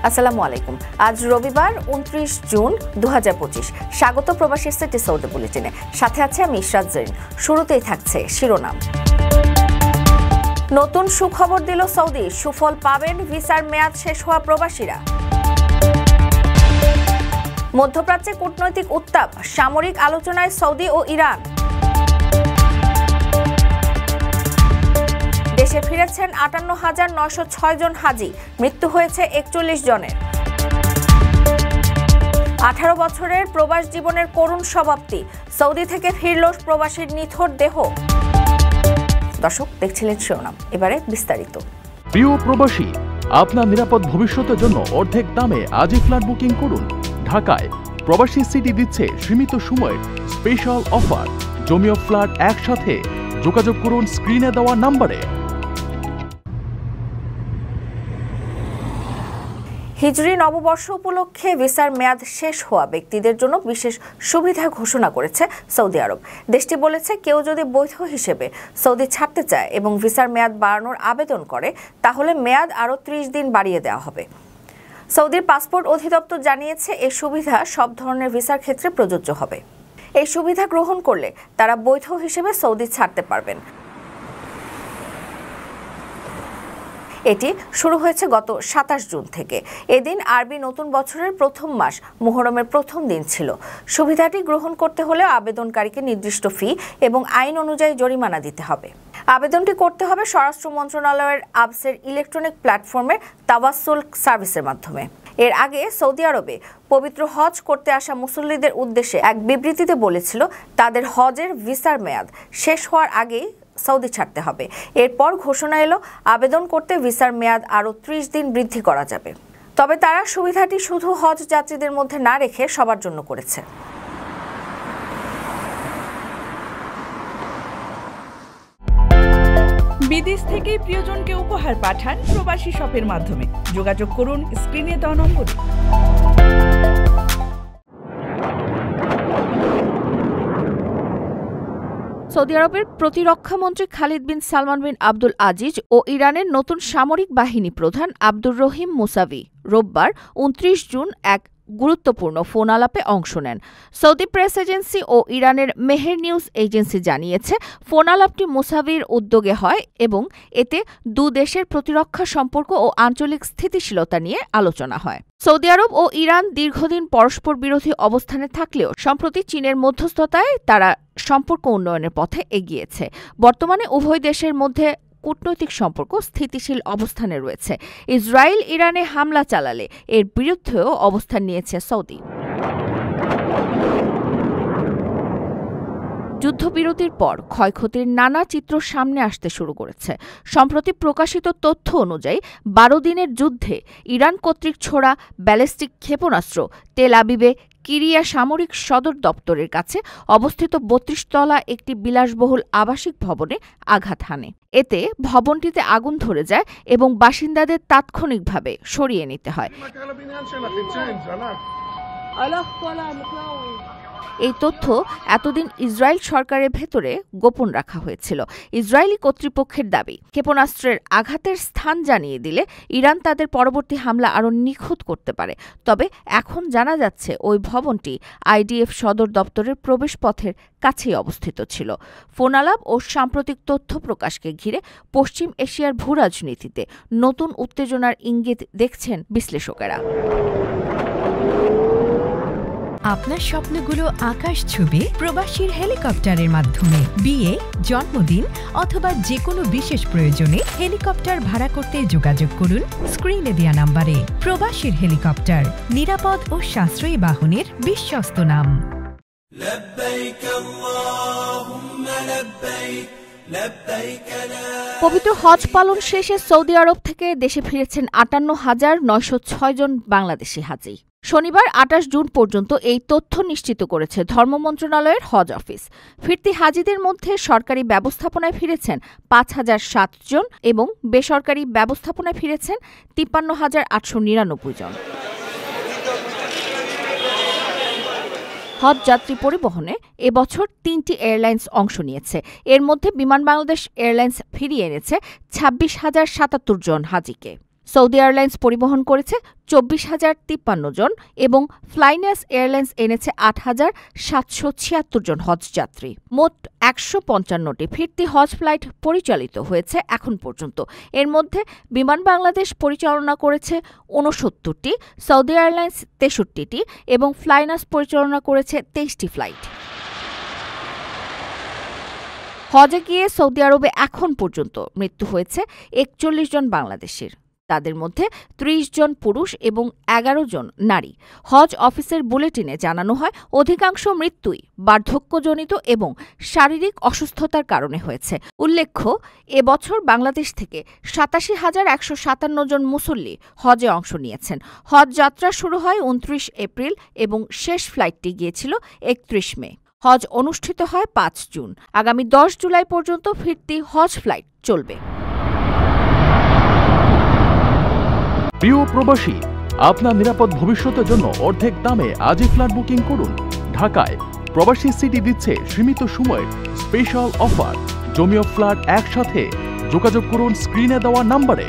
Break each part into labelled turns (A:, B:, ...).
A: আসসালামু আলাইকুম। আজ রবিবার 29 জুন 2025। স্বাগত প্রবাসী সিটি সৌদি বুলেটিনে। সাথে আছে আমি ইশরাত জরিন। শুরুতেই থাকছে শিরোনাম। নতুন সুখবর দিল সৌদি, সুফল পাবেন ভিসার মেয়াদ শেষ হওয়া প্রবাসীরা। মধ্যপ্রাচ্যে কূটনৈতিক উত্তাপ, সামরিক আলোচনায় সৌদি ও ইরান। দেশে ফিরেছেন ৫৮,৯০৬ জন হাজি, মৃত্যু হয়েছে ৪১ জনের। ১৮ বছরের প্রবাস জীবনের করুণ সমাপ্তি, সৌদি থেকে ফিরল প্রবাসীর নিথর দেহ। দর্শক দেখছিলেন শিরোনাম, এবারে বিস্তারিত।
B: প্রিয় প্রবাসী, আপনার নিরাপদ ভবিষ্যতের জন্য অর্ধেক দামে আজই ফ্ল্যাট বুকিং করুন। ঢাকায় প্রবাসী সিটি দিচ্ছে সীমিত সময়ের স্পেশাল অফার। জমিও ফ্ল্যাট একসাথে। যোগাযোগ করুন স্ক্রিনে দেওয়া নম্বরে।
A: হিজরি নববর্ষ উপলক্ষে ভিসার মেয়াদ শেষ হওয়া ব্যক্তিদের জন্য বিশেষ সুবিধা ঘোষণা করেছে সৌদি আরব। দেশটি বলেছে, কেউ যদি বৈধ হিসেবে সৌদি ছাড়তে চায় এবং ভিসার মেয়াদ বাড়ানোর আবেদন করে, তাহলে মেয়াদ আরও ৩০ দিন বাড়িয়ে দেওয়া হবে। সৌদির পাসপোর্ট অধিদপ্তর জানিয়েছে, এই সুবিধা সব ধরনের ভিসার ক্ষেত্রে প্রযোজ্য হবে। এই সুবিধা গ্রহণ করলে তারা বৈধ হিসেবে সৌদি ছাড়তে পারবেন। এটি শুরু হয়েছে গত ২৭ জুন থেকে। এদিন আরবি নতুন বছরের প্রথম মাস মুহররমের প্রথম দিন ছিল। সুবিধাটি গ্রহণ করতে হলে আবেদনকারীকে নির্দিষ্ট ফি এবং আইন অনুযায়ী জরিমানা দিতে হবে। আবেদনটি করতে হবে স্বরাষ্ট্র মন্ত্রণালয়ের আবসের ইলেকট্রনিক প্ল্যাটফর্মের তাওয়াসসুল সার্ভিসের মাধ্যমে। এর আগে সৌদি আরবে পবিত্র হজ করতে আসা মুসল্লিদের উদ্দেশ্যে এক বিবৃতিতে বলেছিল, তাদের হজের ভিসার মেয়াদ শেষ হওয়ার আগেই সৌদি ছাড়তে হবে। এরপর ঘোষণা এলো, আবেদন করতে ভিসার মেয়াদ আরও ৩০ দিন বৃদ্ধি করা যাবে। তবে তারা সুবিধাটি শুধু হজ যাত্রীদের মধ্যে না রেখে সবার জন্য করেছে।
C: বিদেশ থেকে প্রিয়জনকে উপহার পাঠান প্রবাসী শপের মাধ্যমে। যোগাযোগ করুন স্ক্রিনে দেওয়া নম্বরে।
A: সৌদি আরবের প্রতিরক্ষা মন্ত্রী খালিদ বিন সালমান বিন আব্দুল আজিজ ও ইরানের নতুন সামরিক বাহিনী প্রধান আব্দুর রহিম মুসাভি রোববার ২৯ জুন এক গুরুত্বপূর্ণ ফোন আলাপে অংশ নেন। সৌদি প্রেস এজেন্সি ও ইরানের মেহের নিউজ এজেন্সি জানিয়েছে, ফোন আলাপটি মুসাভির উদ্যোগে হয় এবং এতে দেশের প্রতিরক্ষা সম্পর্ক ও আঞ্চলিক স্থিতিশীলতা নিয়ে আলোচনা হয়। সৌদি আরব ও ইরান দীর্ঘদিন পরস্পর বিরোধী অবস্থানে থাকলেও সম্প্রতি চীনের মধ্যস্থতায় তারা সম্পর্ক উন্নয়নের পথে এগিয়েছে। বর্তমানে উভয় দেশের মধ্যে কূটনৈতিক সম্পর্ক স্থিতিশীল অবস্থানে রয়েছে। ইসরায়েল ইরানে হামলা চালালে এর বিরুদ্ধেও অবস্থান নিয়েছে সৌদি। যুদ্ধবিরতির পর ক্ষয়ক্ষতির নানা চিত্র সামনে আসতে শুরু করেছে। সম্প্রতি প্রকাশিত তথ্য অনুযায়ী ১২ দিনের যুদ্ধে ইরান কর্তৃক ছোড়া ব্যালিস্টিক ক্ষেপণাস্ত্র তেল আবিবে কিরিয়া সামরিক সদর দপ্তরের কাছে অবস্থিত ৩২ তলা একটি বিলাসবহুল আবাসিক ভবনে আঘাত হানে। এতে ভবনটিতে আগুন ধরে যায় এবং বাসিন্দাদের তাৎক্ষণিকভাবে সরিয়ে নিতে হয়। এই তথ্য এতদিন ইসরায়েল সরকারের ভেতরে গোপন রাখা হয়েছিল। ইসরায়েলি কর্তৃপক্ষের দাবি, ক্ষেপণাস্ত্রের আঘাতের স্থান জানিয়ে দিলে ইরান তাদের পরবর্তী হামলা আরও নিখুঁত করতে পারে। তবে এখন জানা যাচ্ছে, ওই ভবনটি আইডিএফ সদর দপ্তরের প্রবেশপথের কাছেই অবস্থিত ছিল। ফোন আলাপ ও সাম্প্রতিক তথ্য প্রকাশকে ঘিরে পশ্চিম এশিয়ার ভূরাজনীতিতে নতুন উত্তেজনার ইঙ্গিত দেখছেন বিশ্লেষকেরা।
D: আপনার স্বপ্নগুলো আকাশ ছুবে প্রবাসীর হেলিকপ্টারের মাধ্যমে। বিয়ে, জন্মদিন অথবা যে কোনো বিশেষ প্রয়োজনে হেলিকপ্টার ভাড়া করতে যোগাযোগ করুন স্ক্রিনে দেওয়া নম্বরে। প্রবাসীর হেলিকপ্টার, নিরাপদ ও সাশ্রয়ী বাহনের বিশ্বস্ত নাম।
A: পবিত্র হজ পালন শেষে সৌদি আরব থেকে দেশে ফিরেছেন ৫৮,৯০৬ জন বাংলাদেশি হাজি। শনিবার ২৮ জুন পর্যন্ত এই তথ্য নিশ্চিত করেছে ধর্ম মন্ত্রণালয়ের হজ অফিস। ফিরতি হাজিদের মধ্যে সরকারি ব্যবস্থাপনায় ফিরেছেন ৫,০০৭ জন এবং বেসরকারি ব্যবস্থাপনায় ফিরেছেন ৫৩,৮৯৯ জন। হজ যাত্রী পরিবহনে এবছর ৩টি এয়ারলাইন্স অংশ নিয়েছে। এর মধ্যে বিমান বাংলাদেশ এয়ারলাইন্স ফিরিয়ে এনেছে ২৬,০৭৭ জন হাজিকে। সৌদি এয়ারলাইন্স পরিবহন করেছে 24,053 জন এবং ফ্লাইনাস এয়ারলাইন্স এনেছে 8,776 জন হজযাত্রী। মোট 155টি ফিরতি হজ ফ্লাইট পরিচালিত হয়েছে এখন পর্যন্ত। এর মধ্যে বিমান বাংলাদেশ পরিচালনা করেছে 69টি, সৌদি এয়ারলাইন্স 63টি এবং ফ্লাইনাস পরিচালনা করেছে 23টি ফ্লাইট। হজে গিয়ে সৌদি আরবে এখন পর্যন্ত মৃত্যু হয়েছে 41 জন বাংলাদেশির। তাদের মধ্যে 30 জন পুরুষ এবং 11 জন নারী। হজ অফিসের বুলেটিনে জানানো হয়, অধিকাংশ মৃত্যুই বার্ধক্যজনিত এবং শারীরিক অসুস্থতার কারণে হয়েছে। উল্লেখ্য, এবছর বাংলাদেশ থেকে 87,157 জন মুসল্লি হজে অংশ নিয়েছেন। হজ যাত্রা শুরু হয় 29 এপ্রিল এবং শেষ ফ্লাইটটি গিয়েছিল 31 মে। হজ অনুষ্ঠিত হয় 5 জুন। আগামী 10 জুলাই পর্যন্ত ফিরতি হজ ফ্লাইট চলবে।
B: প্রিয় প্রবাসী, আপনার নিরাপদ ভবিষ্যতের জন্য অর্ধেক দামে আজই ফ্ল্যাট বুকিং করুন। ঢাকায় প্রবাসী সিটি দিচ্ছে সীমিত সময়ের স্পেশাল অফার। জমিও ফ্ল্যাট একসাথে। যোগাযোগ করুন স্ক্রিনে দেওয়া নম্বরে।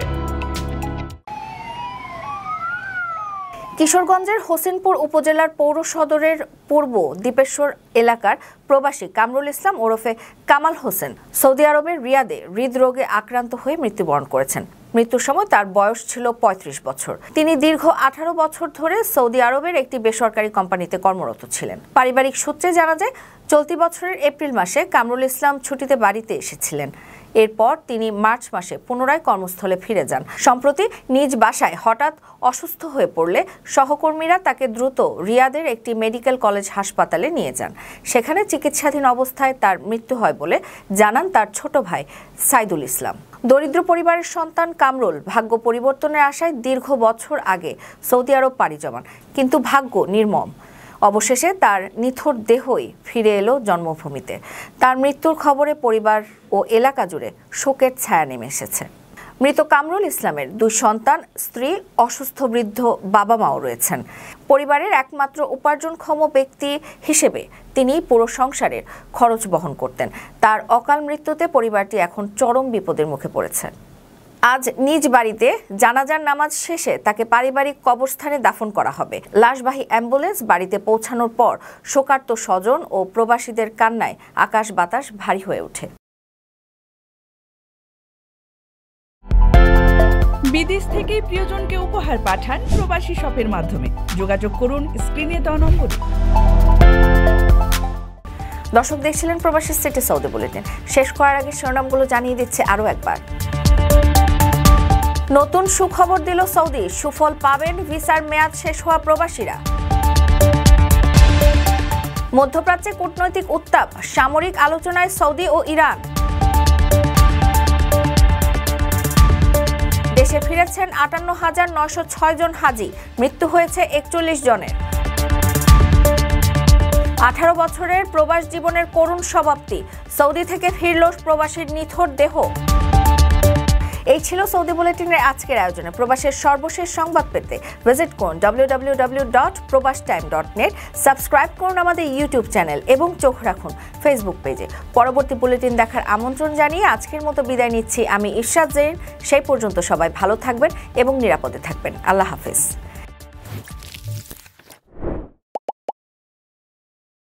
A: কিশোরগঞ্জের হোসেনপুর উপজেলার পৌর সদরের পূর্ব দ্বীপেশ্বর এলাকার প্রবাসী কামরুল ইসলাম ওরফে কামাল হোসেন সৌদি আরবের রিয়াদে হৃদরোগে আক্রান্ত হয়ে মৃত্যুবরণ করেছেন। মৃত্যুর সময় তার বয়স ছিল 35 বছর। তিনি দীর্ঘ 18 বছর ধরে সৌদি আরবের একটি বেসরকারি কোম্পানিতে কর্মরত ছিলেন। পারিবারিক সূত্রে জানা যায়, চলতি বছরের এপ্রিল মাসে কামরুল ইসলাম ছুটিতে বাড়িতে এসেছিলেন। এরপর তিনি মার্চ মাসে পুনরায় কর্মস্থলে ফিরে যান। সম্প্রতি নিজ বাসায় হঠাৎ অসুস্থ হয়ে পড়লে সহকর্মীরা তাকে দ্রুত রিয়াদের একটি মেডিকেল কলেজ হাসপাতালে নিয়ে যান। সেখানে চিকিৎসাধীন অবস্থায় তার মৃত্যু হয় বলে জানান তার ছোট ভাই সাইদুল ইসলাম। দরিদ্র পরিবারের সন্তান কামরুল ভাগ্য পরিবর্তনের আশায় দীর্ঘ বছর আগে সৌদি আরব পাড়ি জমান, কিন্তু ভাগ্য নির্মম। অবশেষে তার নিথর দেহই ফিরে এলো জন্মভূমিতে। তার মৃত্যুর খবরে পরিবার ও এলাকা জুড়ে শোকের ছায়া নেমে এসেছে। মৃত কামরুল ইসলামের 2 সন্তান, স্ত্রী, অসুস্থ বৃদ্ধ বাবা মাও রয়েছেন। পরিবারের একমাত্র উপার্জনক্ষম ব্যক্তি হিসেবে তিনি পুরো সংসারের খরচ বহন করতেন। তার অকাল মৃত্যুতে পরিবারটি এখন চরম বিপদের মুখে পড়েছে। আজ নিজ বাড়িতে জানাজার নামাজ শেষে তাকে পারিবারিক কবরস্থানে দাফন করা হবে। লাশবাহী অ্যাম্বুলেন্স বাড়িতে পৌঁছানোর পর শোকার্ত স্বজন ও প্রবাসীদের কান্নায় আকাশ বাতাস ভারী হয়ে ওঠে।
C: বিদেশ থেকে প্রিয়জনকে উপহার পাঠান প্রবাসী শপের মাধ্যমে। যোগাযোগ করুন স্ক্রিনে দেওয়া নম্বরে।
A: দর্শক, দেখছিলেন প্রবাসী সিটি সৌদি বুলেটিন। শেষ করার আগে শিরোনামগুলো জানিয়ে দিচ্ছে আরও একবার। নতুন সুখবর দিল সৌদি, সুফল পাবেন ভিসার মেয়াদ শেষ হওয়া প্রবাসীরা। মধ্যপ্রাচ্যে কূটনৈতিক উত্তাপ, সামরিক আলোচনায় সৌদি ও ইরান। দেশে ফিরেছেন 58,906 জন হাজি, মৃত্যু হয়েছে 41 জনের। 18 বছরের প্রবাস জীবনের করুণ সমাপ্তি, সৌদি থেকে ফিরল প্রবাসীর নিথর দেহ। এই ছিল সৌদি বুলেটিনের আজকের আয়োজনে। প্রবাসের সর্বশেষ সংবাদ পেতে ভিজিট করুন www.probastime.net, সাবস্ক্রাইব করুন আমাদের ইউটিউব চ্যানেল এবং চোখ রাখুন ফেসবুক পেজে। পরবর্তী বুলেটিন দেখার আমন্ত্রণ জানিয়ে আজকের মতো বিদায় নিচ্ছি আমি ইরশাদ জেরিন। সেই পর্যন্ত সবাই ভালো থাকবেন এবং নিরাপদে থাকবেন। আল্লাহ হাফেজ।